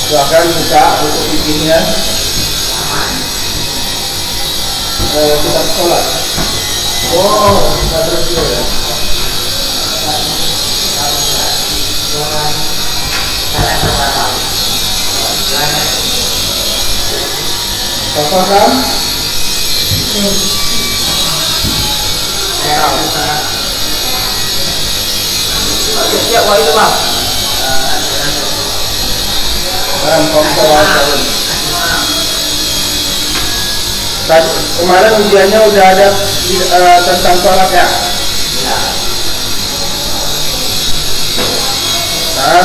Silahkan buka buku fikihnya. Kita sholat. Oh, kita terus dulu ya. Paham? Siap wah itu bang. Kemarin ujiannya udah ada tentang sholat ya?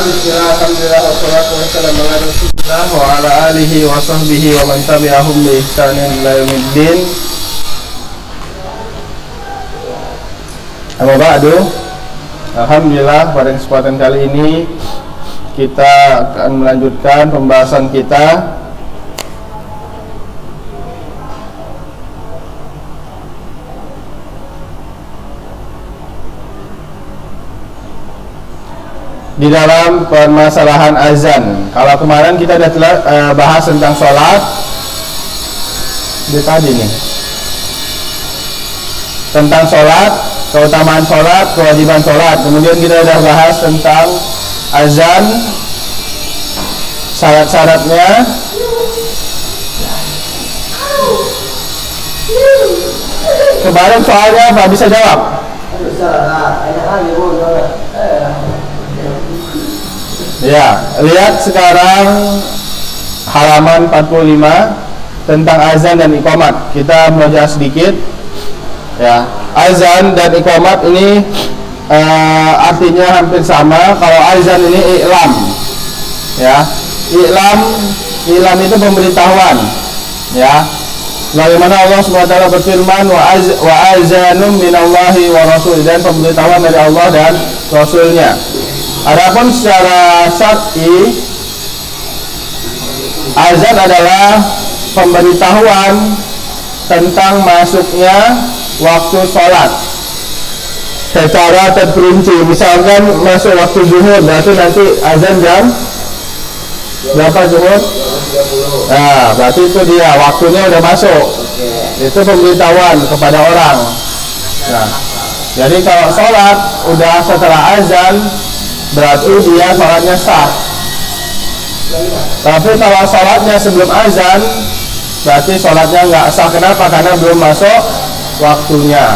Bismillah, alhamdulillah, wassalatu wassalamu ala rasulillah wa ala alihi wa sahbihi wa man tabi'ahum bi ihsanin ila yaumiddin. Amma ba'du. Alhamdulillah, pada kesempatan kali ini kita akan melanjutkan pembahasan kita di dalam permasalahan azan. Kalau kemarin kita sudah bahas tentang sholat, di tadi nih tentang sholat, keutamaan sholat, kewajiban sholat. Kemudian kita sudah bahas tentang azan, syarat-syaratnya. Kemarin soalnya apa? Bisa jawab? Ya, lihat sekarang halaman 45 tentang azan dan iqamat. Kita belajar sedikit. Ya, azan dan iqamat ini artinya hampir sama. Kalau azan ini i'lam. Ya, i'lam itu pemberitahuan. Ya. Bagaimana Allah SWT berfirman wa azanum minallahi wa rasul, dan pemberitahuan dari Allah dan Rasulnya. Adapun secara syar'i, azan adalah pemberitahuan tentang masuknya waktu sholat secara terperinci. Misalkan masuk waktu zuhur, berarti nanti azan jam berapa zuhur? Nah, berarti itu dia, waktunya udah masuk. Itu pemberitahuan kepada orang. Nah, jadi kalau sholat udah setelah azan, berarti dia sholatnya sah. Tapi kalau sholatnya sebelum azan, berarti sholatnya nggak sah. Kenapa? Karena belum masuk waktunya.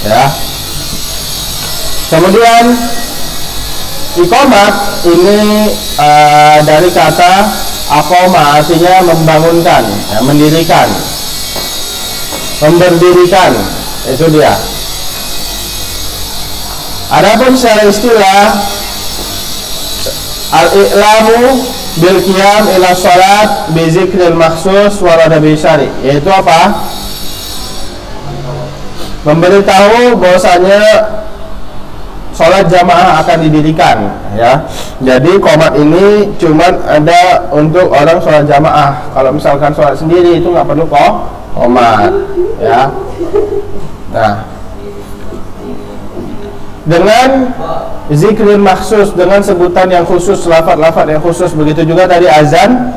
Ya. Kemudian iqamat ini dari kata aqama, artinya membangunkan, ya, mendirikan, memberdirikan. Itu dia. Adapun secara istilah, al-i'lamu bil qiyam ila shalat bi zikril makhsus warada bi syari', yaitu apa? Memberitahu bahwasanya sholat jamaah akan didirikan, ya. Jadi qomat ini cuman ada untuk orang sholat jamaah. Kalau misalkan sholat sendiri itu nggak perlu qomat, ya. Nah, dengan zikril maksus, dengan sebutan yang khusus, lafaz-lafaz yang khusus. Begitu juga tadi azan.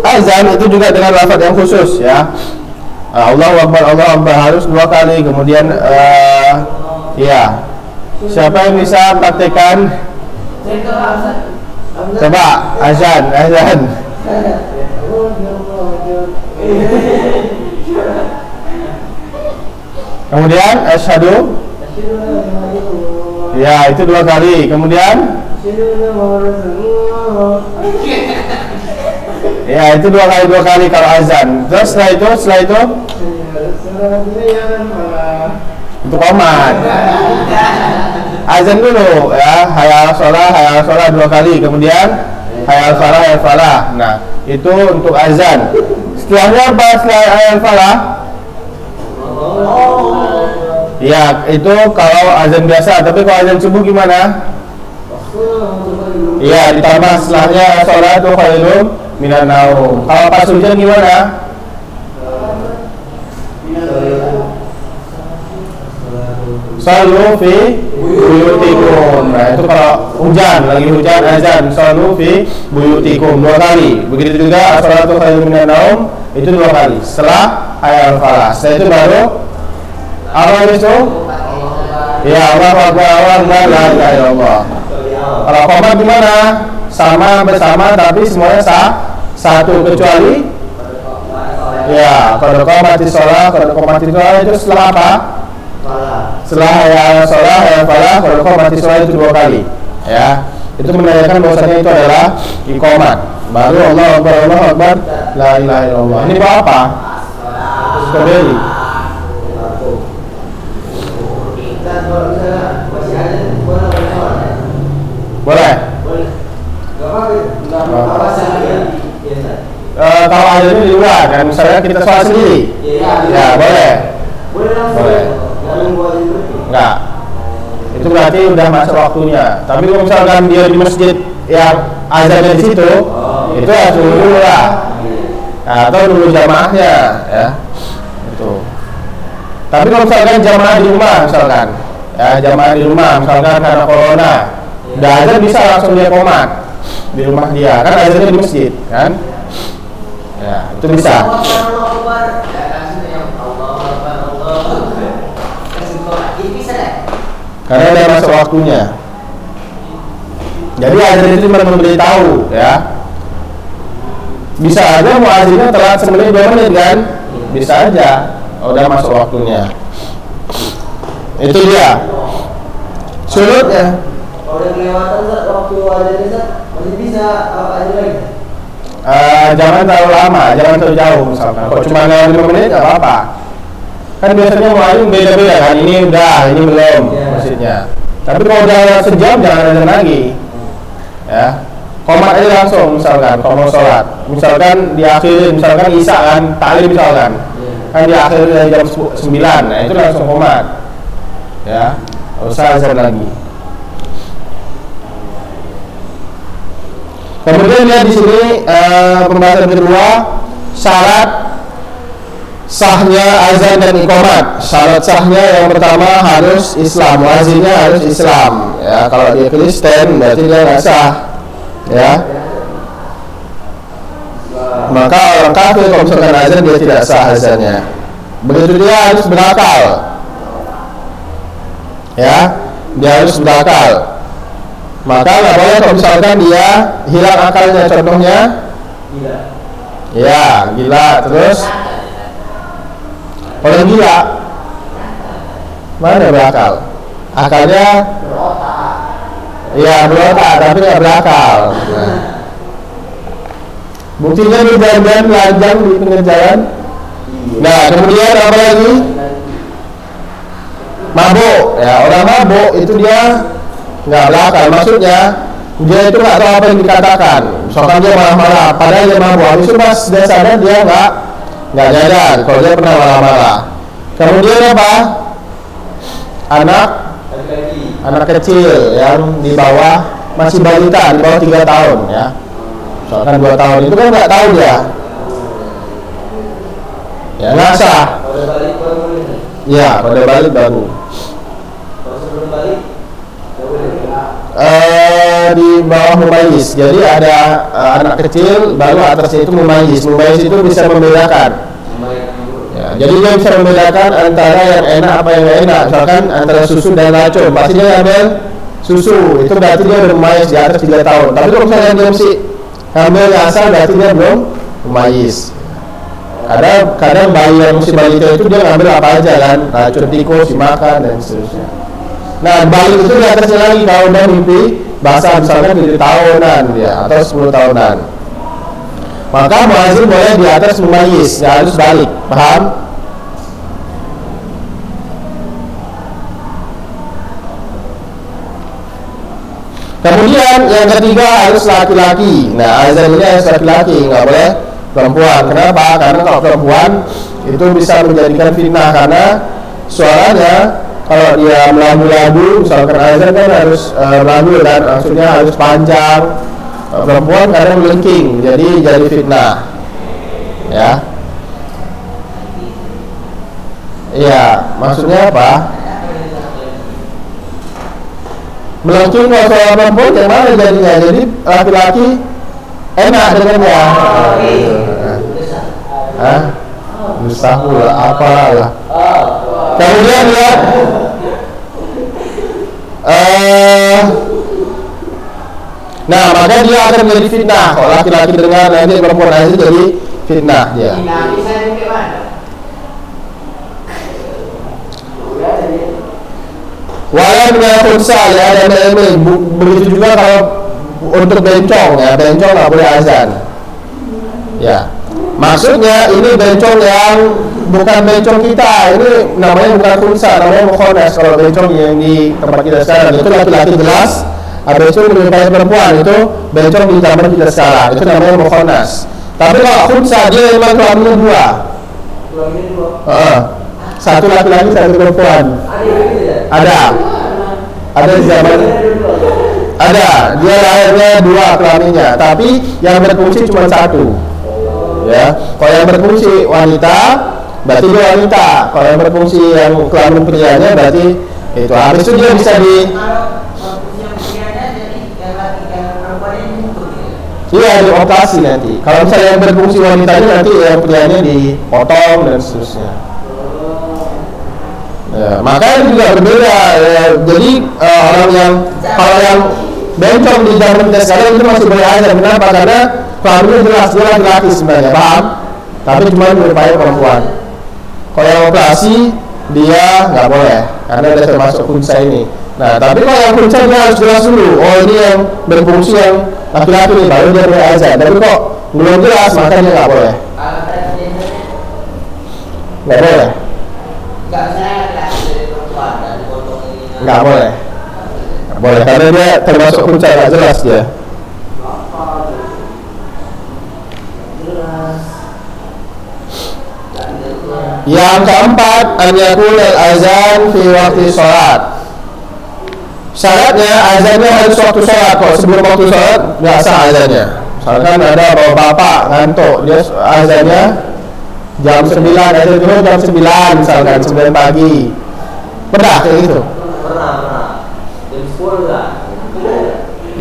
Azan itu juga dengan lafaz yang khusus, ya. Allahu Akbar, Allahu Akbar harus 2 kali. Kemudian ya, siapa yang bisa praktekkan? Coba azan. Kemudian asyhadu. Ya, itu 2 kali. Kemudian ya, itu 2 kali kalau azan. Terus setelah itu itu qomat. Azan dulu, ya, hayya 'alas shalah 2 kali. Kemudian hayya 'alas falah. Nah, itu untuk azan. Setelahnya apa setelah hayya 'alas falah? Ya, itu kalau azan biasa. Tapi kalau azan subuh gimana? Iya, ditambah setelahnya sholatu khairun minan naum. Kalau pas hujan gimana? Sallu fi buyutikum. Nah, itu kalau hujan, lagi hujan azan, sallu fi buyutikum 2 kali. Begitu juga as-salatu khairun minan naum, itu 2 kali. Setelah hayya 'alal falah. Setelah itu baru apa itu? Ya, Allahu akbar, la ilaha illallah. Kalau qomat gimana? Sama bersama tapi semuanya satu kecuali ya, kalau qomati sholat, kalau qomati sholat itu setelah apa? Setelah ya sholat, ya falah, kalau qomati sholat itu 2 kali. Ya, itu menandakan bahwasanya itu adalah iqamat. Baru Allahu akbar, la ilaha illallah. Ini buat apa? Kembali. Boleh. Kalau adanya di luar dan misalnya kita sholat sendiri, ya boleh. Boleh. Enggak. Itu berarti udah masuk waktunya. Tapi kalau misalkan dia di masjid yang azannya di situ, itu harus dulu lah. Atau dulu jamaahnya, ya. Itu. Tapi kalau misalkan jamaah di rumah, misalkan, ya jamaah di rumah, misalkan karena corona, udah azan bisa langsung dia qomat di rumah dia, kan azannya di masjid, kan? Ya, itu bisa. Karena udah masuk waktunya. Jadi azan itu memberitahu, ya. Bisa aja muazzinnya telat semenit 2 menit kan? Bisa aja. Udah masuk waktunya. Itu dia. Surutnya. Kalau udah kelewatan waktu azan masih bisa apa aja lagi? Jangan terlalu lama, jangan terlalu jauh misalkan. Kalau cuma 5 menit nggak apa-apa. Kan biasanya muazzin beda-beda kan. Ini udah, ini belum maksudnya. Tapi kalau udah sejam jangan azan lagi. Ya. Qomat aja langsung misalkan kalau mau sholat. Misalkan di akhir, misalkan isya kan, taklim misalkan. Kan di akhir dari jam 9, nah itu langsung qomat. Ya. Nggak usah azan lagi. Kemudian lihat di sini pembahasan kedua, syarat sahnya azan dan iqamat. Syarat sahnya yang pertama harus Islam, muazzinnya harus Islam. Ya, kalau dia Kristen berarti dia nggak sah. Ya. Maka orang kafir kalau misalkan azan dia tidak sah azannya. Begitu dia harus berakal. Ya, dia harus berakal. Maka nggak boleh kalau misalkan dia hilang akalnya, contohnya gila. Ya, gila. Terus orang gila mana berakal? Akalnya ya berotak tapi nggak berakal. Nah. Buktinya di jalan lajang di pinggir jalan. Nah, kemudian apa lagi? Mabuk. Ya, orang mabuk itu dia nggak berakal, maksudnya dia itu nggak tahu apa yang dikatakan. Misalkan dia marah-marah, padahal dia mabuk. Habis itu pas dia sadar dia nggak nyadar kalau dia pernah marah-marah. Kemudian apa? Anak kecil yang di bawah, masih balita, di bawah 3 tahun ya. Misalkan 2 tahun itu kan nggak tahu dia. Ya nggak sah. Ya pada balik baru. Di bawah mumayyiz. Jadi ada anak kecil baru atasnya itu mumayyiz. Mumayyiz itu bisa membedakan. Ya, jadi dia bisa membedakan antara yang enak apa yang nggak enak. Misalkan antara susu dan racun. Pasti dia ambil susu. Itu berarti dia udah mumayyiz di atas 3 tahun. Tapi kalau misalnya dia mesti ambil yang asal, berarti dia belum mumayyiz. Kadang bayi yang mesti balita itu dia ngambil apa aja kan, racun tikus dimakan dan seterusnya. Nah, balik itu di atasnya lagi kalau udah mimpi basah, misalkan 7 tahunan dia atau 10 tahunan. Maka muazzin boleh di atas mumayyiz, ya harus balik, paham? Kemudian yang ketiga harus laki-laki. Nah, azan ini harus laki-laki, nggak boleh perempuan. Kenapa? Karena kalau perempuan itu bisa menjadikan fitnah, karena suaranya kalau dia melabu-labu, misalkan azan kan harus melabu kan, maksudnya harus panjang. Perempuan kadang melengking, jadi fitnah. Ya. Iya, maksudnya apa? Melengking kalau seorang perempuan yang mana jadinya? Jadi laki-laki enak dengannya. Hah? Mustahil apalah. Kemudian lihat nah, maka dia akan menjadi fitnah. Kalau laki-laki dengar nanti perempuan itu jadi fitnah dia. Walau dengan futsal ya, dan begitu juga kalau untuk bencong ya, bencong nggak boleh azan. Ya, maksudnya ini bencong yang bukan bencong kita, ini namanya bukan futsal, namanya mukhonas. Kalau bencong yang di tempat kita sekarang itu laki-laki jelas, ada itu menyerupai perempuan, itu bencong di zaman kita sekarang, itu namanya mukhonas. Tapi kalau futsal dia memang kelaminnya dua. Satu laki-laki, satu perempuan. Ada di zaman ada, dia lahirnya dua kelaminnya, tapi yang berfungsi cuma satu. Ya, kalau yang berfungsi wanita, berarti dia wanita. Kalau yang berfungsi yang kelamin prianya, berarti itu. Habis itu dia bisa di iya, dioperasi nanti. Kalau misalnya yang berfungsi wanitanya, nanti yang prianya dipotong dan seterusnya. Ya, maka itu juga berbeda ya. Jadi orang yang kalau yang bencong di zaman kita sekarang itu masih boleh azan. Kenapa? Karena kelaminnya jelas dia laki-laki sebenarnya, paham? Tapi cuma menyerupai perempuan. Kalau yang operasi dia nggak boleh karena dia termasuk kunsa ini. Nah, tapi kalau yang kunsa dia harus jelas dulu. Oh, ini yang berfungsi yang laki-laki nih, baru dia boleh azan. Tapi kok belum jelas, maka dia nggak boleh. Nggak boleh. Nggak boleh. Nggak boleh karena dia termasuk kunca, nggak jelas dia. Yang keempat, an yakunal azan fi waktu sholat. Syaratnya azannya harus waktu sholat. Kalau sebelum waktu sholat nggak sah azannya. Misalkan ada bapak ngantuk, dia azannya jam 9, azan dulu jam 9 misalkan 9 pagi. Pernah kayak gitu? Pernah. Jam 10 lah.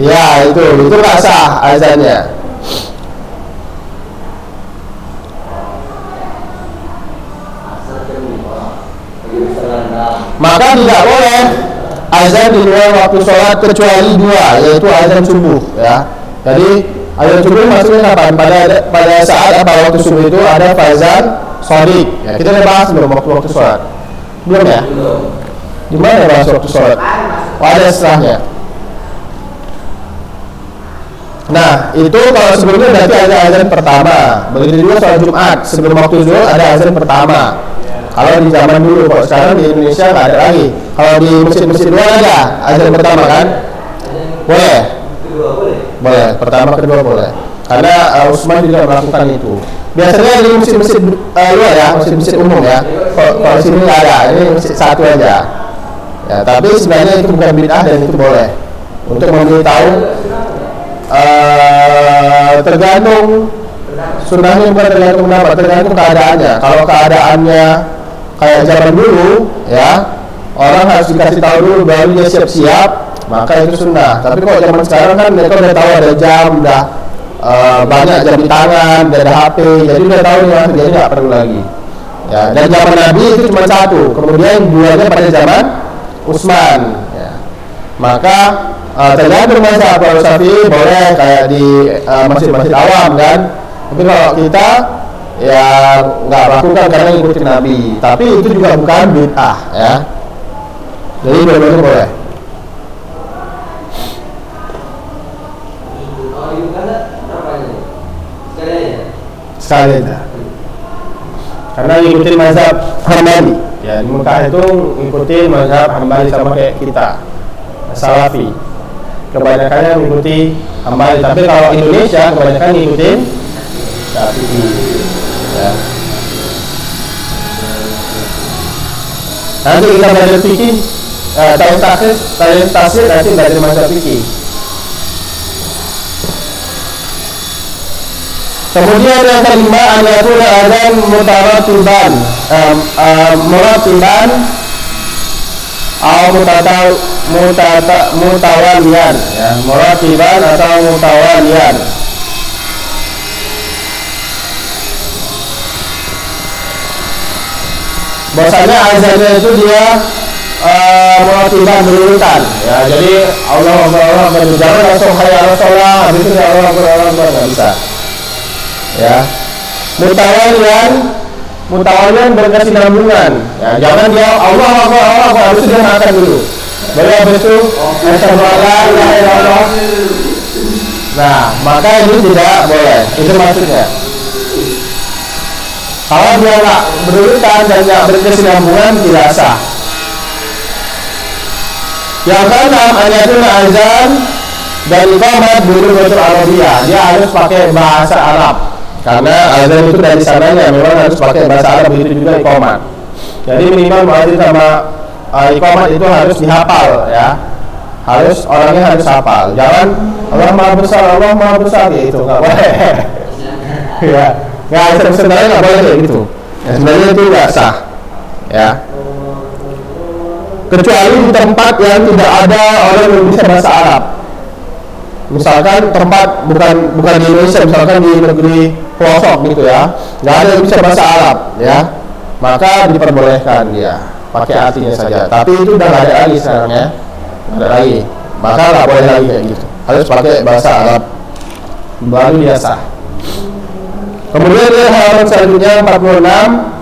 Ya, itu nggak sah azannya. Maka tidak boleh azan di luar waktu sholat kecuali dua, yaitu azan subuh ya. Jadi azan subuh maksudnya kapan? Pada saat waktu subuh itu ada fazan shadiq. Ya, kita udah bahas belum waktu sholat? Belum ya? Gimana bahas waktu sholat? Ada setelahnya. Nah, itu kalau sebelumnya berarti ada azan pertama. Begitu juga sholat Jumat, sebelum waktu zuhur ada azan pertama. Kalau di zaman dulu, kalau sekarang di Indonesia nggak ada lagi. Kalau di masjid-masjid luar ada azan pertama kan? Boleh. Boleh, pertama kedua boleh. Karena Utsman juga melakukan itu. Biasanya di masjid-masjid luar ya, masjid-masjid umum ya. Kalau sini nggak ada, ini masjid satu aja. Ya, tapi sebenarnya itu bukan bid'ah dan itu boleh. Untuk memberitahu tergantung sunnahnya, bukan tergantung kenapa, tergantung keadaannya. Kalau keadaannya kayak zaman dulu ya, orang harus dikasih tahu dulu baru dia siap-siap, maka itu sunnah. Tapi kalau zaman sekarang kan mereka udah tahu ada jam, udah banyak jam di tangan, udah ada HP, jadi udah tahu nih, jadi nggak perlu lagi. Ya, dan zaman Nabi itu cuma satu, kemudian duanya pada zaman Utsman. Ya. Maka tergantung mazhab. Kalau Syafi'i boleh kayak di masjid-masjid awam kan. Tapi kalau kita ya nggak lakukan karena ngikutin Nabi. Tapi itu juga bukan bid'ah ya. Jadi dua-duanya boleh. Sekali aja. Karena ngikutin mazhab Hambali. Ya, di Mekah itu ngikutin mazhab Hambali sama kayak kita. Salafi. Kebanyakannya mengikuti Hambali. Tapi kalau Indonesia kebanyakan ngikutin Syafi'i. Ya. Nanti kita belajar fikih, tahun tafsir nanti belajar mazhab fikih. Kemudian yang kelima, an-yakuna adzan muratiban atau mutawalian, ya, muratiban atau mutawalian. Bahasanya azannya itu dia muratiban berurutan, ya. Jadi Allah jangan langsung hayya 'alas shalah, habis itu Allah nggak bisa, ya. Mutawalian berkesinambungan, ya. Jangan dia Allah habis itu dia makan dulu, baru habis itu asyhadu an la ilaha illallah. Nah, maka ini tidak boleh, itu maksudnya. Kalau dia nggak berurutan dan nggak berkesinambungan, tidak sah. Yang keenam, ayatun azan dan iqamat berbatul Arabiyah, dia harus pakai bahasa Arab. Karena azan itu dari sananya memang harus pakai bahasa Arab, begitu juga iqamat. Jadi minimal muadzin sama iqamat itu harus dihafal, ya. Orangnya harus hafal. Jangan Allah Maha Besar gitu, nggak boleh. Ya, nggak sebenarnya nggak boleh kayak gitu. Ya, sebenarnya itu nggak sah, ya. Kecuali di tempat yang tidak ada orang yang bisa bahasa Arab. Misalkan tempat bukan di Indonesia, misalkan di negeri pelosok gitu, ya, nggak ada yang bisa bahasa Arab, ya, maka diperbolehkan dia pakai artinya saja. Tapi itu udah nggak ada lagi sekarang, ya, nggak ada lagi, maka nggak boleh lagi kayak gitu. Harus pakai bahasa Arab baru dia sah. Kemudian halaman selanjutnya 46.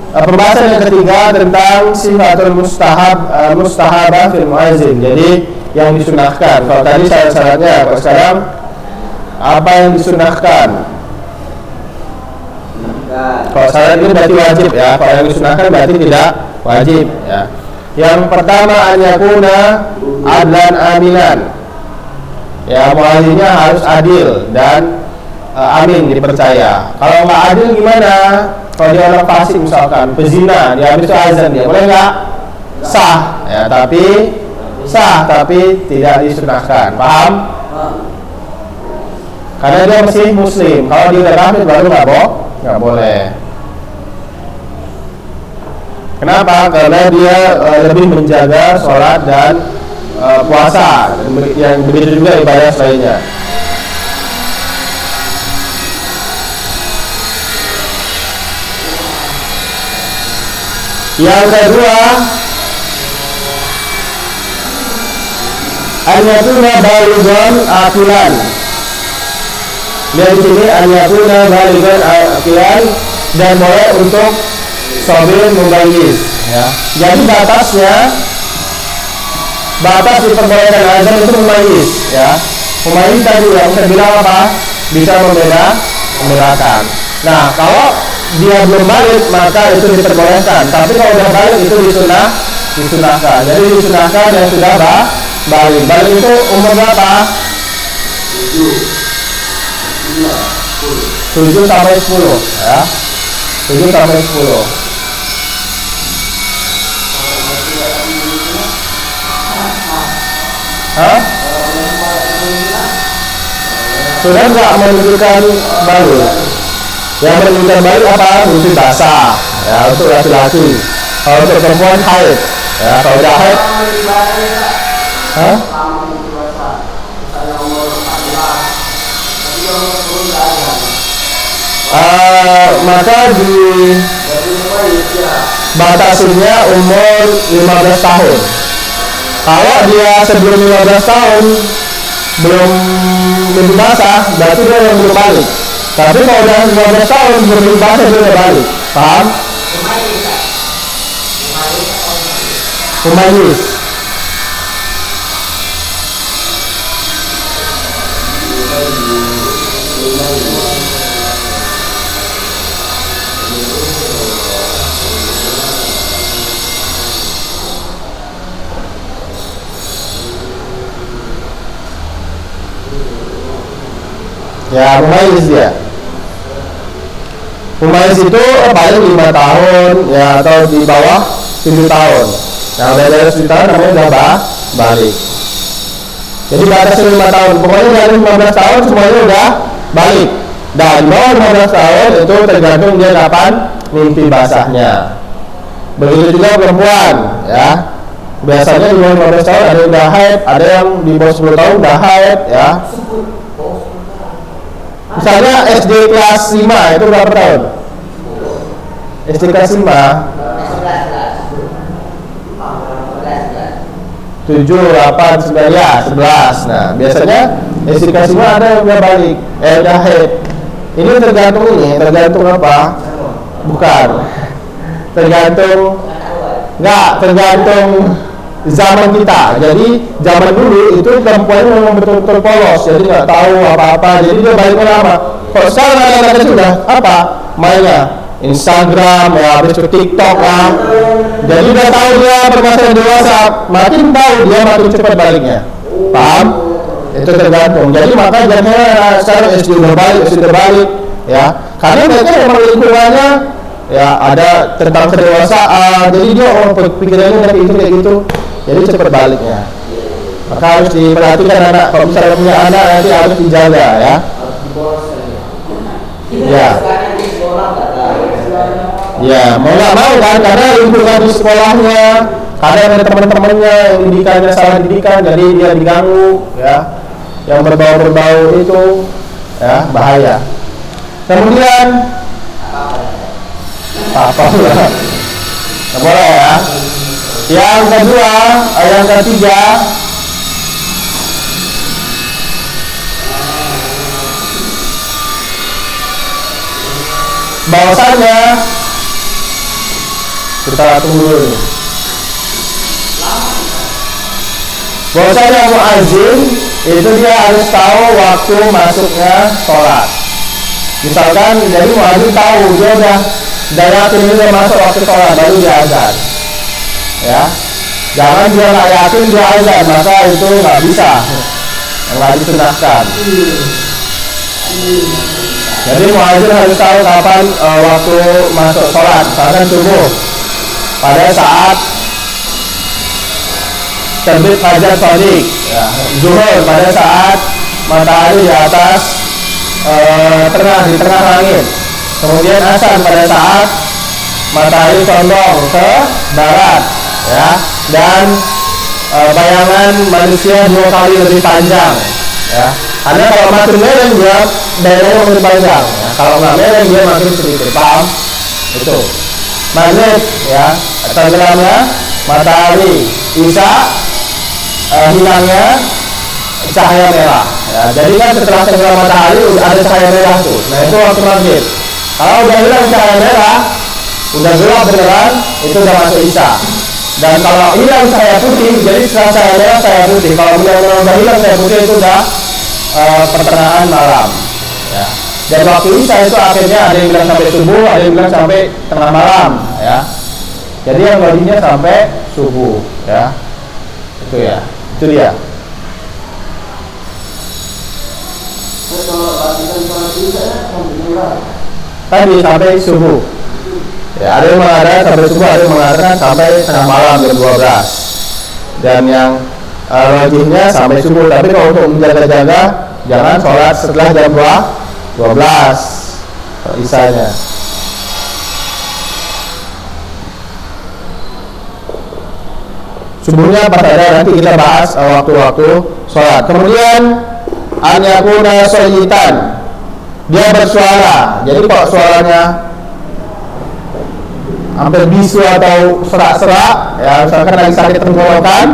Pembahasan yang ketiga tentang sifatul mustahabah fil muazzin. Jadi yang disunahkan. Kalau tadi syarat-syaratnya, kalau sekarang apa yang disunahkan? Kalau syarat ini berarti wajib, ya. Kalau yang disunahkan berarti tidak wajib, ya. Yang pertama, an yakuna adlan aminan. Ya, muazzinnya harus adil dan amin, dipercaya. Kalau nggak adil gimana? Kalau dia orang fasik misalkan, pezina, dia habis itu azan, dia boleh nggak? Sah, ya, tapi tidak disunahkan. Paham? Karena dia masih muslim. Kalau dia udah kafir baru nggak boleh. Kenapa? Karena dia lebih menjaga sholat dan puasa, yang begitu juga ibadah selainnya. Yang kedua, an-yakuna balighan aqilan. Dari sini an-yakuna balighan aqilan dan boleh untuk sabir mumayyiz, ya. Jadi batas diperbolehkan azan itu mumayyiz, ya. Mumayyiz tadi yang saya bilang apa? Bisa membedakan. Nah, kalau dia belum balik maka itu diperbolehkan. Tapi kalau udah balik itu disunahkan. Jadi disunahkan yang sudah balik. Balik itu umur berapa? 7 sampai 10, ya. 7 sampai 10. Hah? Sudah nggak menunjukkan balik. Yang menunjukkan balik apa? Wudhu basah, ya, untuk laki-laki. Kalau untuk perempuan haid, ya. Kalau udah haid, maka batasinya umur 15 tahun. Kalau dia sebelum 15 tahun belum basah, berarti dia yang belum balik. Tapi kalau udah 15 tahun belum basah, dia udah balik. Paham? Mumayyiz. Ya, mumayyiz dia. Mumayyiz itu paling 5 tahun, ya, atau di bawah 7 tahun. Nah, dari 7 tahun namanya udah balik. Jadi batasnya 5 tahun. Pokoknya dari 15 tahun semuanya udah balik. Dan bawah 15 tahun itu tergantung dia kapan mimpi basahnya. Begitu juga perempuan, ya. Biasanya di bawah 15 tahun ada yang udah haid, ada yang di bawah 10 tahun udah haid ya. Misalnya SD kelas 5 itu berapa tahun? SD kelas 5 7, 8, 9, ya 11. Nah biasanya SD kelas 5 ada yang udah balik, udah haid. Ini tergantung apa? Bukan, tergantung zaman kita. Jadi zaman dulu itu perempuannya memang betul-betul polos, jadi nggak tahu apa-apa, jadi dia baliknya lama. Kalau sekarang anak-anak sudah apa mainnya Instagram ya, habis itu TikTok lah, jadi udah tahu dia bermasalah dewasa, makin tahu dia makin cepat baliknya. Paham? Itu tergantung. Jadi maka jangan sekarang SD udah balik ya, karena mereka memang lingkungannya ya ada tentang kedewasaan, jadi dia pikirannya dari itu kayak gitu, jadi cepat baliknya. Maka harus diperhatikan anak, kalau misalnya punya anak nanti harus dijaga ya. Ya mau nggak mau kan, karena lingkungan di sekolahnya, kadang ada teman-temannya yang didikannya salah didikan, jadi dia diganggu ya, yang berbau itu ya bahaya. Kemudian apa pula? Nggak boleh ya. Yang kedua, yang ketiga, bahwasanya kita tunggu dulu. Bahwasanya muadzin itu dia harus tahu waktu masuknya sholat. Misalkan jadi muadzin tahu dia udah yakin dia masuk waktu sholat baru dia azan. Ya, jangan dia nggak yakin dia azan, maka itu nggak bisa, nggak disunahkan. Jadi muadzin harus tahu kapan waktu masuk sholat. Misalkan subuh pada saat terbit fajar shadiq, ya. Zuhur pada saat matahari di atas di tengah langit. Kemudian asar pada saat matahari condong ke barat, ya. Dan bayangan manusia 2 kali lebih panjang, ya. Karena kalau makin mereng dia daerahnya makin panjang, ya. Kalau nggak mereng dia makin sedikit. Paham? Itu maghrib, ya, tenggelamnya matahari, isya hilangnya cahaya merah, ya. Jadi kan setelah tenggelam matahari ada cahaya merah tuh, nah itu waktu maghrib. Kalau udah hilang cahaya merah, udah gelap beneran, itu udah masuk isya. Dan kalau hilang cahaya putih, jadi setelah cahaya merah cahaya putih. Kalau benar-benar udah hilang cahaya putih itu udah pertengahan malam, ya. Dan waktu isya itu akhirnya ada yang bilang sampai subuh, ada yang bilang sampai tengah malam, ya. Jadi yang wajibnya sampai subuh, ya. Itu ya, itu dia. Tadi sampai subuh. Ya, ada yang mengatakan sampai subuh, ada yang mengatakan sampai tengah malam jam 12. Dan yang wajibnya sampai subuh. Tapi kalau untuk menjaga-jaga, jangan sholat setelah jam 12 isanya. Subuhnya pas ada, nanti kita bahas waktu-waktu sholat. Kemudian anyakuna soyitan, dia bersuara. Jadi kalau suaranya hampir bisu atau serak-serak, ya misalkan lagi sakit tenggorokan,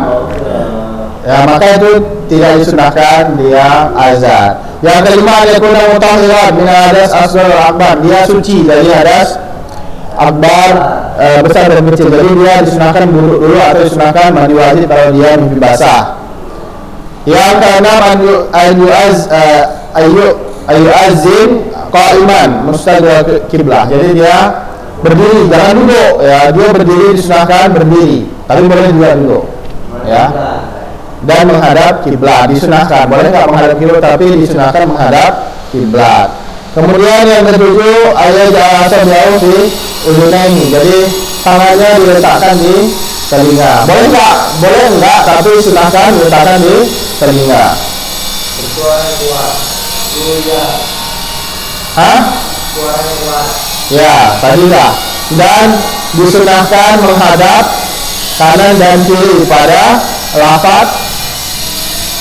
ya maka itu tidak disunahkan dia azan. Yang kelima, anyakuna mutahhiran min hadas asghar akbar, dia suci dari hadas akbar besar dan kecil. Jadi dia disunahkan buruk dulu atau disunahkan mandi wajib kalau dia mimpi basah. Yang keenam, ayu azin qaiman mustaqbil kiblah. Jadi dia berdiri, jangan duduk, ya. Dia berdiri disunahkan berdiri, tapi boleh juga duduk, ya. Dan menghadap kiblat disunahkan. Boleh nggak menghadap kiblat, tapi disunahkan menghadap kiblat. Kemudian yang ketujuh, ayat jahasa jauh di udunaini. Jadi tangannya diletakkan di telinga. Boleh nggak? Boleh nggak, tapi silakan diletakkan di telinga. Hah? Ya, tadi lah. Dan disunahkan menghadap kanan dan kiri pada lafaz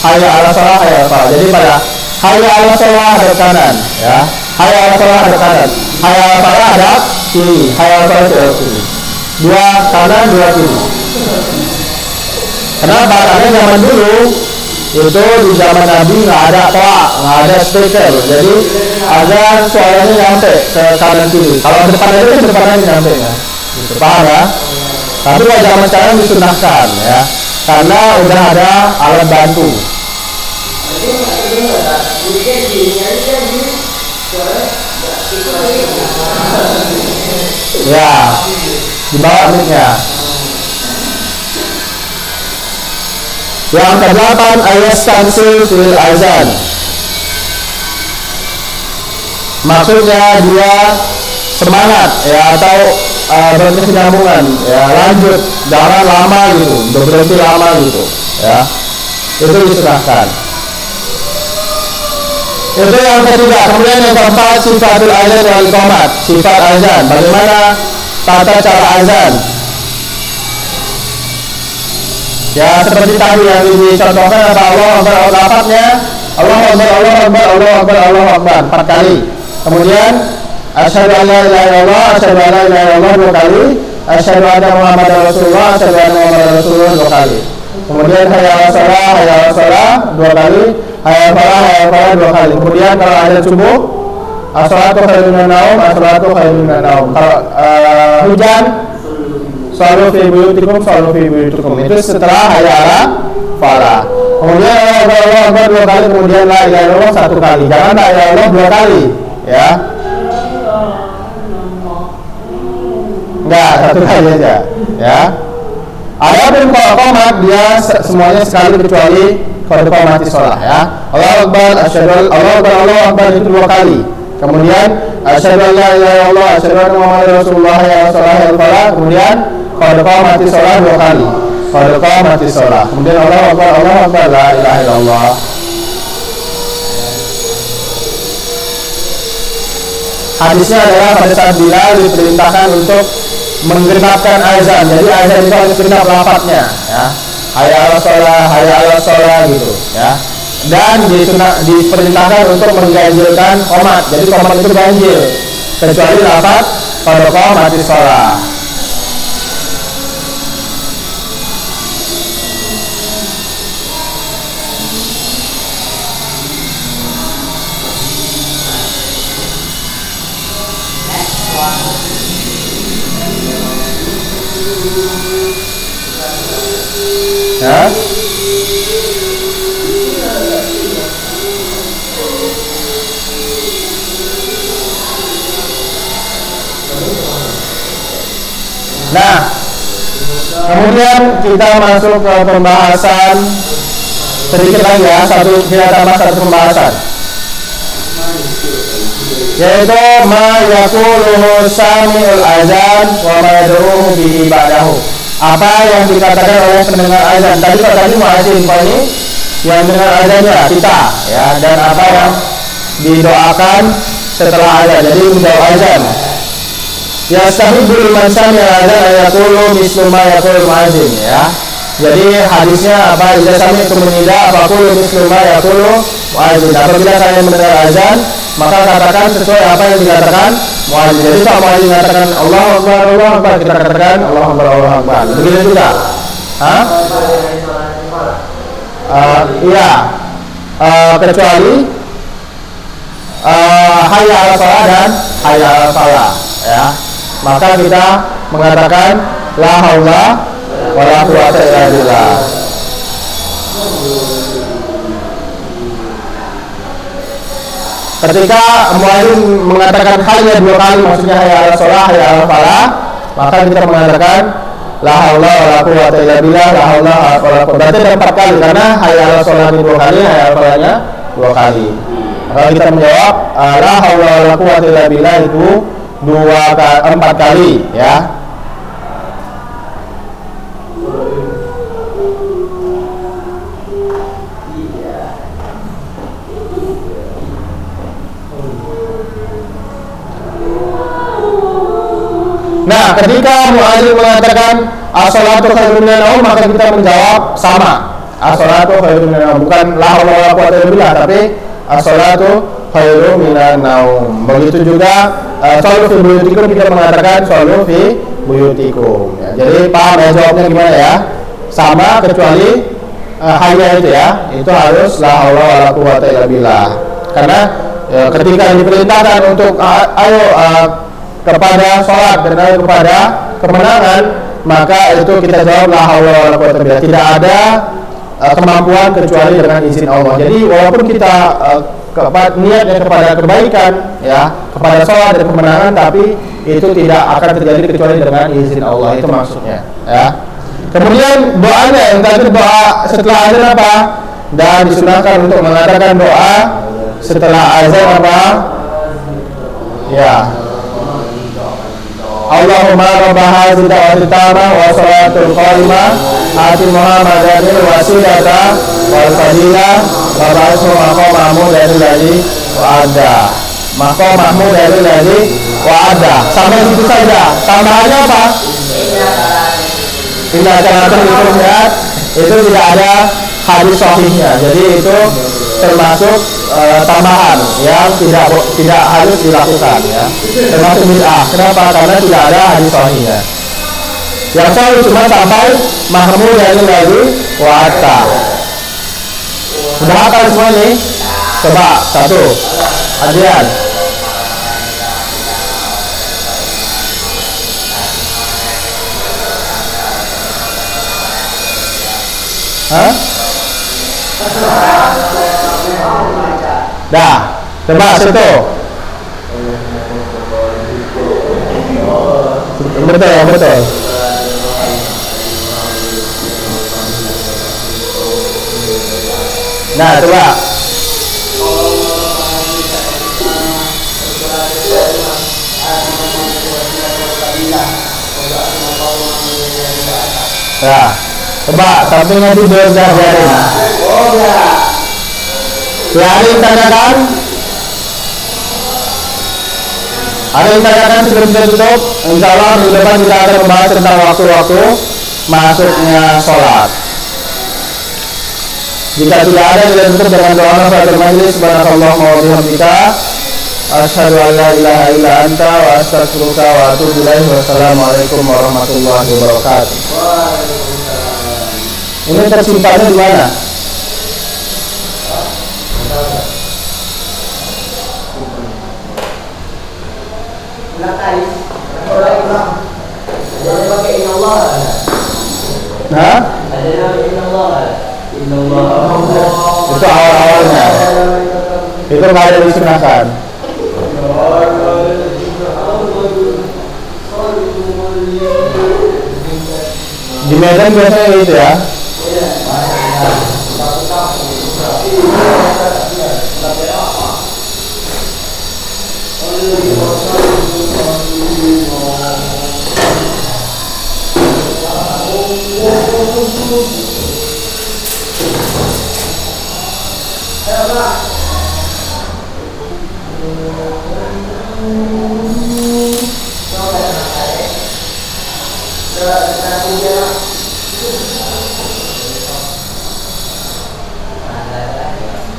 hayya 'alas shalah, hayya 'alal falah. Jadi pada hayya 'alas shalah hadap kanan, ya. Hayya 'alas shalah hadap kanan. Hayya 'alal falah hadap kiri. Hayya 'alal falah hadap kiri. Dua kanan, dua kiri. Kenapa? Karena zaman dulu itu di zaman Nabi nggak ada toa, nggak ada speaker, jadi azan suaranya nyampe ke kanan kiri. Kalau depan itu depannya nyampe ya, gitu, paham ya? Tapi kalau zaman sekarang disunahkan ya, karena udah ada alat bantu. Ya, di bawah mic-nya. Yang ke-8 ayat stansil fil azan. Maksudnya dia semangat ya, atau berkesinambungan ya, lanjut, jangan lama gitu, berhenti lama gitu ya. Itu diserahkan. Itu yang ketiga. Kemudian yang keempat sifatul azan wal iqamat. Sifat azan, bagaimana tata cara azan. Ya seperti tadi yang dicontohkan, apa Allah Akbar, lafadznya Allah Akbar, Allah Akbar, Allah Akbar, Allah Akbar 4 kali. Kemudian asyhadu an la ilaha illallah, asyhadu an la ilaha illallah 2 kali. Asyhadu anna Muhammadar Rasulullah, asyhadu anna Muhammadar Rasulullah 2 kali. Kemudian hayya 'alas shalah 2 kali. Hayya 'alal falah, hayya 'alal falah 2 kali. Kemudian kalau ada subuh, as-shalatu khairun minan naum, as-shalatu khairun minan naum. Kalau hujan, shallu fi buyutikum, shallu fi buyutikum. Itu setelah hayya 'alal falah. Kemudian Allah Akbar 2 kali, kemudian la ilaha illallah 1 kali. Jangan la ilaha illallah 2 kali, ya. Enggak, 1 kali aja, ya. Adapun kalau qomat dia semuanya sekali kecuali kalau qomati shalah, ya. Allahu Akbar, asyhadu Allah Akbar itu 2 kali. Kemudian asyhadu an la ilaha illallah, asyhadu anna Muhammadar Rasulullah, hayya 'alas shalah, hayya 'alal falah. Kemudian qad qamati shalah 2 kali. Qad qamati shalah. Kemudian Allahu Akbar, la ilaha illallah. Hadisnya adalah pada saat Bilal diperintahkan untuk menggenapkan azan. Jadi azan itu harus genap lafadznya, ya. Hayya 'alas shalah, hayya 'alas shalah gitu, ya. Dan diperintahkan untuk mengganjilkan qomat. Jadi qomat itu ganjil kecuali lafadz qad qamati shalah. Ya. Nah, kemudian kita masuk ke pembahasan sedikit lagi ya, kita tambah satu pembahasan, yaitu ma yaquluhu sami'ul azan wa ma yad'uhu bihi ba'dahu. Apa yang dikatakan oleh pendengar azan. Tadi muadzin ini yang mendengar azannya kita, ya, dan apa yang didoakan setelah azan. Jadi menjawab azan. Yastahibbul man sami'a azan ayaqulu mislu ma yaqulu muadzin, ya. Jadi hadisnya apa? Idza sami'tum nida faqulu mislu ma yaqulu muadzin. Apabila kalian mendengar azan, maka katakan sesuai apa yang dikatakan muadzin. Jadi Pak muadzin mengatakan Allahu Akbar, Allahu Akbar, kita katakan Allahu Akbar, Allahu Akbar. Begitu juga. Hah? Iya. Kecuali hayya 'alal shalah dan hayya 'alal falah, ya. Maka kita mengatakan la haula wala quwwata illa billah. Ketika muadzin mengatakan hayya 2 kali, maksudnya hayya 'alal shalah, hayya 'alal falah, maka kita mengatakan la haula wala quwwata illa billah, la haula wala quwwata. Berarti ada 4 kali karena hayya 'alal shalah 2 kali, hayya 'alal falahnya 2 kali. Maka kita menjawab la haula wala quwwata illa billah itu 4 kali, ya. Nah, Nah, ketika muadzin mengatakan as-salatu khairun minan naum, maka kita menjawab sama. As-salatu khairun minan naum, bukan la haula wala quwwata illa billah, tapi as-salatu khairun minan naum. Begitu juga shallu fi buyutikum, kita mengatakan shallu fi buyutikum. Ya, jadi paham ya jawabnya gimana ya? Sama kecuali hanya itu ya. Itu harus la haula wala quwwata illa billah. Karena ketika diperintahkan untuk ayo kepada sholat dan ayo kepada kemenangan, maka itu kita jawab la haula wala quwwata illa billah. Tidak ada kemampuan kecuali dengan izin Allah. Jadi walaupun kita niatnya kepada kebaikan ya, kepada sholat dan kemenangan, tapi itu tidak akan terjadi kecuali dengan izin Allah. Itu maksudnya ya. Kemudian doanya yang tadi, doa setelah azan apa? Dan disunahkan untuk mengatakan doa setelah azan apa? Ya. Allahumma rabb hadhihi da'wati tamah wa salatul qa'imah ati Muhammadan wasilata wal fadilah wa ba'athu maqam mahmud alladhi wa'ada. Maqam mahmud alladhi wa'ada. Sampai situ saja. Tambahannya apa? Inna kanatun itu tidak ada hadis sahihnya. Jadi itu termasuk tambahan yang tidak harus dilakukan ya. Termasuk bid'ah. Kenapa? Karena tidak ada hadis sahihnya. Yang sahih cuma sampai mahmud dari wa'ata. Sudah hafal semua nih? Coba satu. Adrian. Hah? Dah, coba situ. Betul. Nah, coba. Nah, coba sampingnya tidur dah jari. Oh ya. Ada yang tanyakan? Ada yang tanyakan sebelum kita tutup? Insya Allah minggu depan kita akan membahas tentang waktu-waktu masuknya sholat. Jika tidak ada, kita tutup dengan doa nafaratul majlis. Subhanakallahumma wa bihamdika, asyhadu an la ilaha illa anta wa astaghfiruka wa atubu ilaik. Wassalamualaikum warahmatullahi wabarakatuh. Ini tersimpannya di mana? Nah, itu awal-awalnya. Itu nggak ada disunahkan. Di Medan biasanya gitu ya.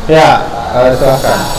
Ya, silahkan.